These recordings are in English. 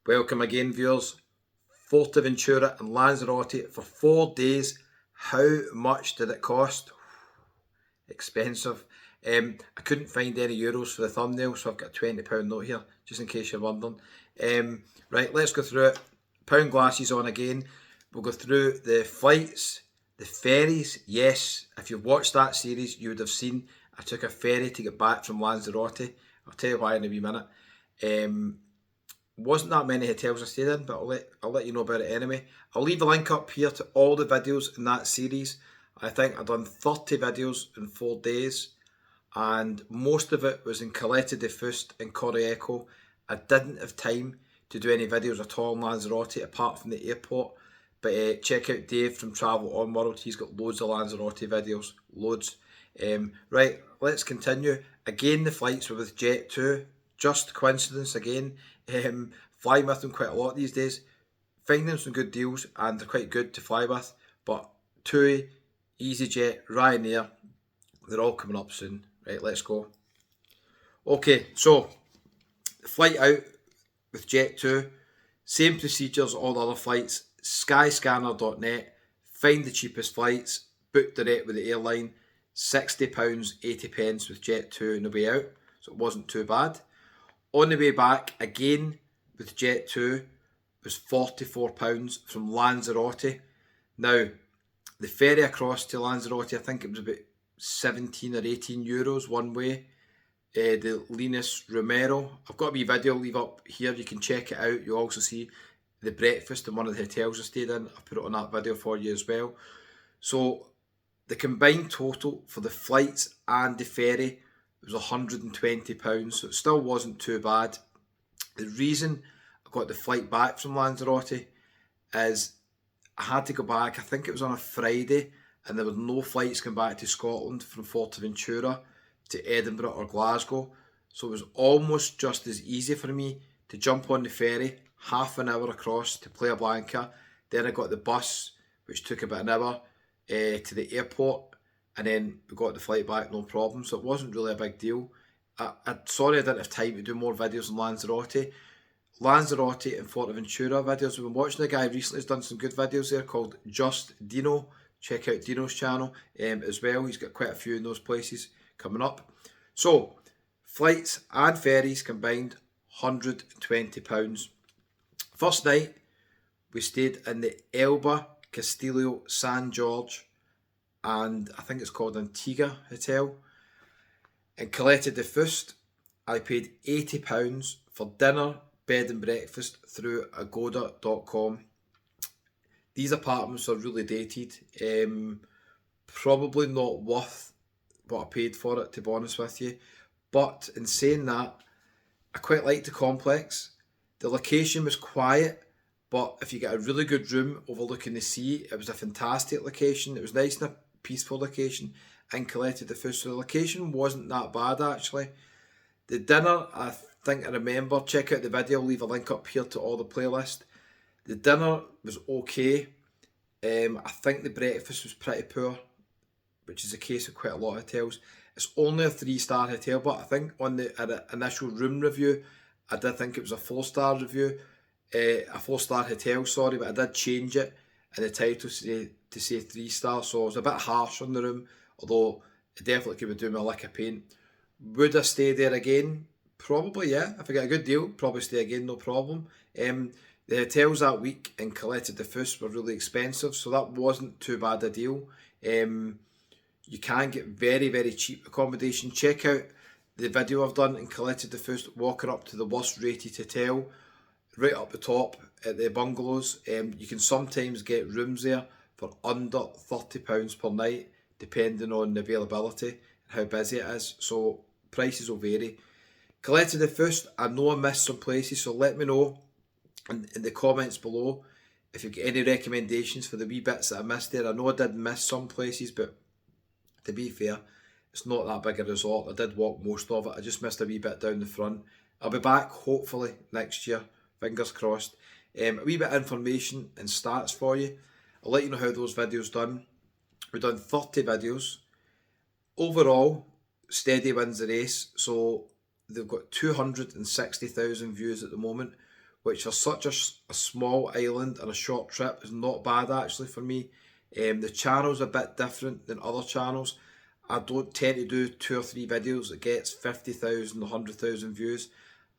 Welcome again, viewers. FUERTEVENTURA and Lanzarote for 4 days. How much did it cost? Expensive. I couldn't find any euros for the thumbnail, so I've got a £20 note here, just in case you're wondering. Right, let's go through it. Pound glasses on again. We'll go through the flights, the ferries. Yes, if you've watched that series, you would have seen I took a ferry to get back from Lanzarote. I'll tell you why in a wee minute. Wasn't that many hotels I stayed in, but I'll let you know about it anyway. I'll leave a link up here to all the videos in that series. I think I've done 30 videos in 4 days, and most of it was in Caleta de Fuste and Corralejo. I didn't have time to do any videos at all in Lanzarote apart from the airport, but check out Dave from Travel On World. He's got loads of Lanzarote videos, loads. Right, let's continue. Again, the flights were with Jet2. Just coincidence again. Flying with them quite a lot these days. Finding some good deals, and they're quite good to fly with. But TUI, EasyJet, Ryanair, they're all coming up soon. Right, let's go. Okay, so flight out with Jet2. Same procedures, all the other flights. Skyscanner.net. Find the cheapest flights. Book direct with the airline. £60, 80p with Jet2 on the way out. So it wasn't too bad. On the way back, again with Jet2, was £44 from Lanzarote. Now, the ferry across to Lanzarote, I think it was about 17 or 18 euros one way. The Linus Romero. I've got a wee video I'll leave up here. You can check it out. You'll also see the breakfast in one of the hotels I stayed in. I'll put it on that video for you as well. So, the combined total for the flights and the ferry was £120, so it still wasn't too bad. The reason I got the flight back from Lanzarote is I had to go back, I think it was on a Friday, and there were no flights coming back to Scotland from FUERTEVENTURA to Edinburgh or Glasgow, so it was almost just as easy for me to jump on the ferry, half an hour across to Playa Blanca, then I got the bus, which took about an hour, to the airport, and then we got the flight back, no problem. So it wasn't really a big deal. Sorry I didn't have time to do more videos on Lanzarote. Lanzarote and FUERTEVENTURA videos. We've been watching a guy recently who's done some good videos there called Just Dino. Check out Dino's channel as well. He's got quite a few in those places coming up. So, flights and ferries combined, £120. First night, we stayed in the Elba Castillo San George, and I think it's called Antigua Hotel. In Caleta de Fuste, I paid £80 for dinner, bed and breakfast through agoda.com. These apartments are really dated. Probably not worth what I paid for it, to be honest with you. But in saying that, I quite liked the complex. The location was quiet, but if you get a really good room overlooking the sea, it was a fantastic location. It was nice and a peaceful location in Caleta de Fuste. So the location wasn't that bad actually. The dinner, I think I remember, check out the video, I'll leave a link up here to all the playlist. The dinner was okay. I think the breakfast was pretty poor, which is the case with quite a lot of hotels. It's only a 3-star hotel, but I think on the initial room review, I did think it was a 4-star review. A 4-star hotel, sorry, but I did change it in the title to say 3 stars, so I was a bit harsh on the room, although it definitely could be doing me a lick of paint. Would I stay there again? Probably, yeah. If I get a good deal, probably stay again, no problem. The hotels that week in Caleta de Fuste were really expensive, so that wasn't too bad a deal. You can get very, very cheap accommodation. Check out the video I've done in Caleta de Fuste, walking up to the worst rated hotel, right up the top at the bungalows. You can sometimes get rooms there for under £30 per night, depending on the availability and how busy it is. So prices will vary. Caleta de Fuste, I know I missed some places, so let me know in the comments below if you've got any recommendations for the wee bits that I missed there. I know I did miss some places, but to be fair, it's not that big a resort. I did walk most of it. I just missed a wee bit down the front. I'll be back hopefully next year. Fingers crossed. A wee bit of information and stats for you. I'll let you know how those videos done. We've done 30 videos. Overall, Steady wins the race. So they've got 260,000 views at the moment, which are such a small island and a short trip, is not bad actually for me. The channel's a bit different than other channels. I don't tend to do 2 or 3 videos that gets 50,000 or 100,000 views.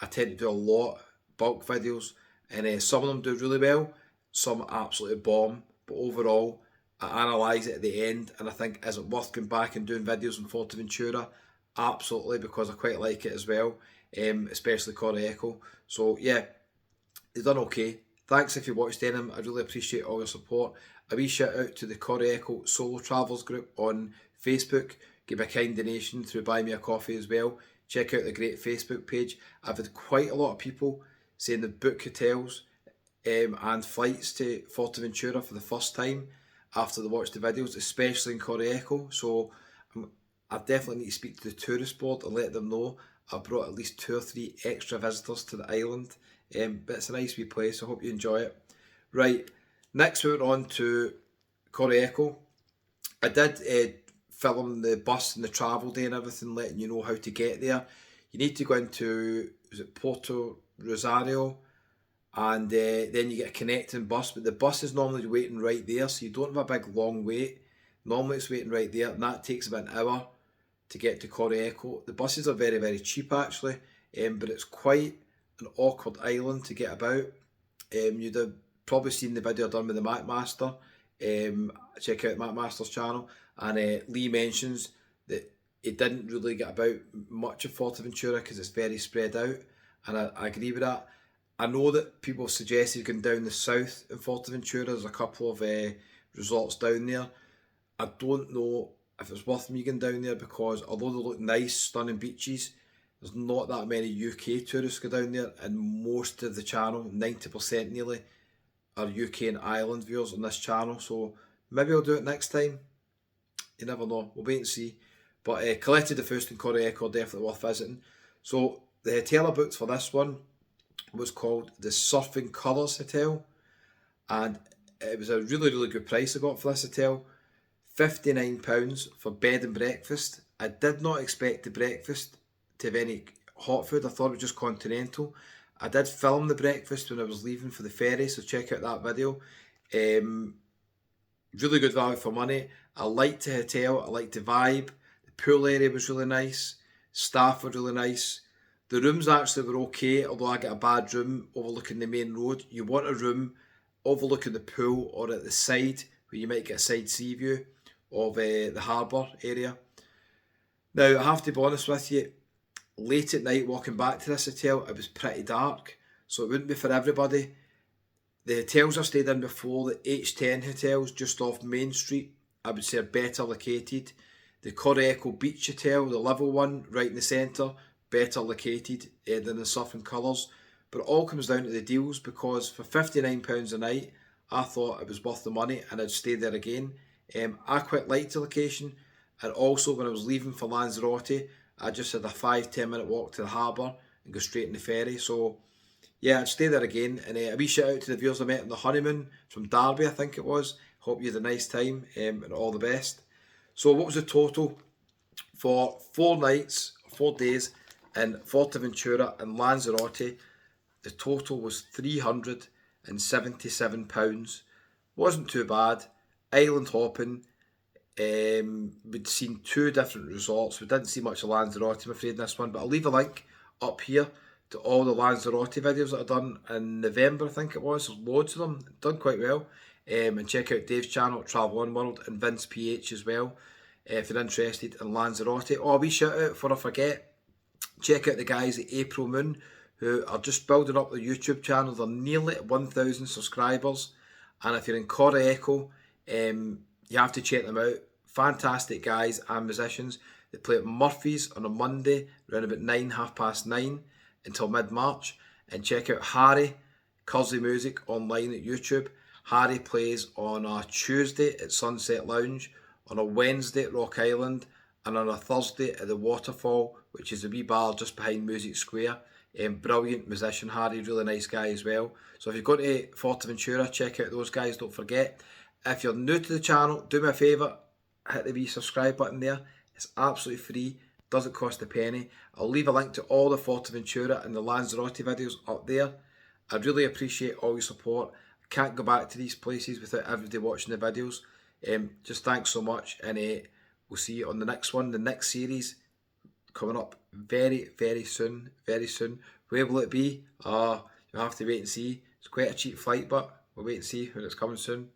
I tend to do a lot, bulk videos, and some of them do really well, some absolutely bomb, but overall, I analyse it at the end, and I think, is it worth going back and doing videos in Forteventura? Absolutely, because I quite like it as well, especially Corralejo. So yeah, they've done okay. Thanks if you watched any of them. I really appreciate all your support. A wee shout out to the Corralejo Solo Travellers group on Facebook. Give a kind donation through Buy Me a Coffee as well. Check out the great Facebook page. I've had quite a lot of people saying they book hotels and flights to Forteventura for the first time after they watch the videos, especially in Corralejo. So I definitely need to speak to the tourist board and let them know I've brought at least 2 or 3 extra visitors to the island. But it's a nice wee place. I hope you enjoy it. Right, next we're on to Corralejo. I did film the bus and the travel day and everything, letting you know how to get there. You need to go into, is it Porto Rosario, and then you get a connecting bus, but the bus is normally waiting right there, so you don't have a big long wait. Normally it's waiting right there, and that takes about an hour to get to Corralejo. The buses are very, very cheap actually, but it's quite an awkward island to get about. You'd have probably seen the video done with the MacMaster. Check out MacMaster's channel, and Lee mentions that he didn't really get about much of Forteventura because it's very spread out, and I agree with that. I know that people have suggested going down the south in Forteventura. There's a couple of resorts down there. I don't know if it's worth me going down there, because although they look nice, stunning beaches, there's not that many UK tourists go down there, and most of the channel, 90% nearly, are UK and Ireland viewers on this channel. So maybe I'll do it next time. You never know. We'll wait and see. But Collected the First and Corralejo are definitely worth visiting. So the hotel I booked for this one was called the Surfing Colours Hotel, and it was a really, really good price I got for this hotel. £59 for bed and breakfast. I did not expect the breakfast to have any hot food. I thought it was just continental. I did film the breakfast when I was leaving for the ferry, so check out that video. Really good value for money. I liked the hotel, I liked the vibe. The pool area was really nice. Staff were really nice. The rooms actually were okay, although I got a bad room overlooking the main road. You want a room overlooking the pool or at the side, where you might get a side sea view of the harbour area. Now, I have to be honest with you, late at night walking back to this hotel, it was pretty dark, so it wouldn't be for everybody. The hotels I stayed in before, the H10 hotels just off Main Street, I would say are better located. The Corralejo Beach Hotel, the level one, right in the centre, better located than the Surfing Colours. But it all comes down to the deals, because for £59 a night, I thought it was worth the money and I'd stay there again. I quite liked the location, and also when I was leaving for Lanzarote, I just had a 5-10 minute walk to the harbour and go straight in the ferry. So yeah, I'd stay there again. And a wee shout out to the viewers I met on the honeymoon from Derby, I think it was. Hope you had a nice time, and all the best. So what was the total for 4 nights, 4 days in Forteventura and Lanzarote? The total was £377. Wasn't too bad. Island hopping. We'd seen 2 different resorts. We didn't see much of Lanzarote, I'm afraid, in this one, but I'll leave a link up here to all the Lanzarote videos that I've done in November, I think it was. There's loads of them, done quite well. And check out Dave's channel at Travel One World, and Vince PH as well, if you're interested in Lanzarote. Oh, a wee shout out before I forget, check out the guys at April Moon, who are just building up their YouTube channel. They're nearly at 1,000 subscribers, and if you're in Corralejo, you have to check them out. Fantastic guys and musicians. They play at Murphy's on a Monday around about 9, 9:30 until mid-March. And check out Harry, Curzey Music, online at YouTube. Harry plays on a Tuesday at Sunset Lounge, on a Wednesday at Rock Island, and on a Thursday at the Waterfall, which is a wee bar just behind Music Square. Brilliant musician, Harry, really nice guy as well. So if you go to Forteventura, check out those guys, don't forget. If you're new to the channel, do me a favour, hit the wee subscribe button there. It's absolutely free, doesn't cost a penny. I'll leave a link to all the Forteventura and the Lanzarote videos up there. I really appreciate all your support. I can't go back to these places without everybody watching the videos. Just thanks so much, and we'll see you on the next one, the next series coming up very, very soon, very soon. Where will it be? You'll have to wait and see. It's quite a cheap flight, but we'll wait and see when it's coming soon.